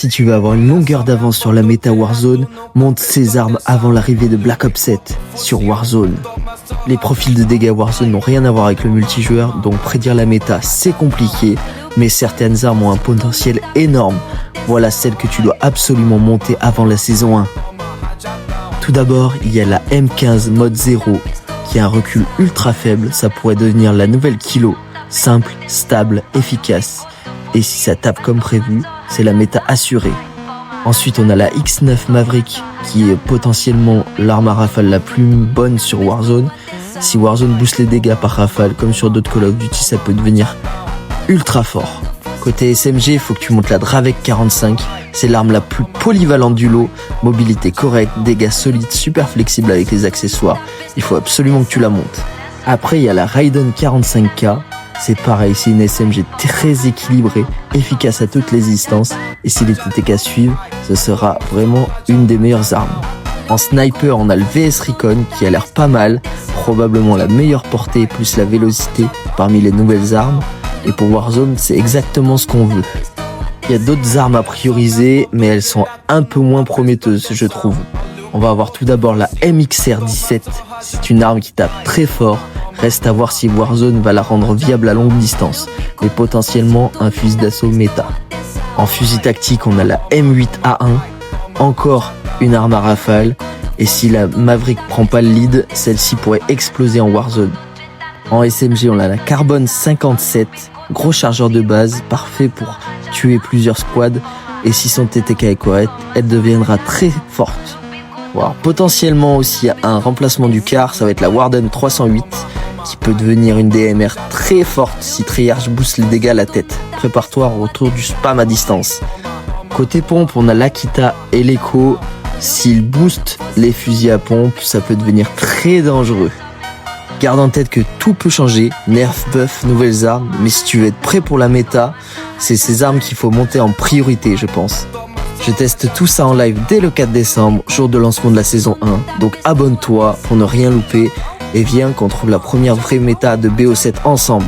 Si tu veux avoir une longueur d'avance sur la méta Warzone, monte ces armes avant l'arrivée de Black Ops 7 sur Warzone. Les profils de dégâts Warzone n'ont rien à voir avec le multijoueur, donc prédire la méta c'est compliqué, mais certaines armes ont un potentiel énorme. Voilà celle que tu dois absolument monter avant la saison 1. Tout d'abord, il y a la M15 mode 0, qui a un recul ultra faible, ça pourrait devenir la nouvelle Kilo, simple, stable, efficace. Et si ça tape comme prévu, c'est la méta assurée. Ensuite, on a la X9 Maverick, qui est potentiellement l'arme à rafale la plus bonne sur Warzone. Si Warzone booste les dégâts par rafale, comme sur d'autres Call of Duty, ça peut devenir ultra fort. Côté SMG, il faut que tu montes la Dravec 45, c'est l'arme la plus polyvalente du lot, mobilité correcte, dégâts solides, super flexible avec les accessoires, il faut absolument que tu la montes. Après, il y a la Raiden 45K, c'est pareil, c'est une SMG très équilibrée, efficace à toutes les distances, et si les TTK suivent, ce sera vraiment une des meilleures armes. En sniper, on a le VS Recon qui a l'air pas mal, probablement la meilleure portée plus la vélocité parmi les nouvelles armes. Et pour Warzone, c'est exactement ce qu'on veut. Il y a d'autres armes à prioriser, mais elles sont un peu moins prometteuses, je trouve. On va avoir tout d'abord la MXR17. C'est une arme qui tape très fort. Reste à voir si Warzone va la rendre viable à longue distance, mais potentiellement un fusil d'assaut méta. En fusil tactique, on a la M8A1. Encore une arme à rafale. Et si la Maverick prend pas le lead, celle-ci pourrait exploser en Warzone. En SMG, on a la Carbone 57, gros chargeur de base, parfait pour tuer plusieurs squads. Et si son TTK est correct, elle deviendra très forte. Alors, potentiellement aussi un remplacement du car, ça va être la Warden 308, qui peut devenir une DMR très forte si Treyarch booste les dégâts à la tête. Prépare-toi au retour du spam à distance. Côté pompe, on a l'Akita et l'Echo. S'il booste les fusils à pompe, ça peut devenir très dangereux. Garde en tête que tout peut changer, nerf, buff, nouvelles armes, mais si tu veux être prêt pour la méta, c'est ces armes qu'il faut monter en priorité, je pense. Je teste tout ça en live dès le 4 décembre, jour de lancement de la saison 1, donc abonne-toi pour ne rien louper et viens qu'on trouve la première vraie méta de BO7 ensemble.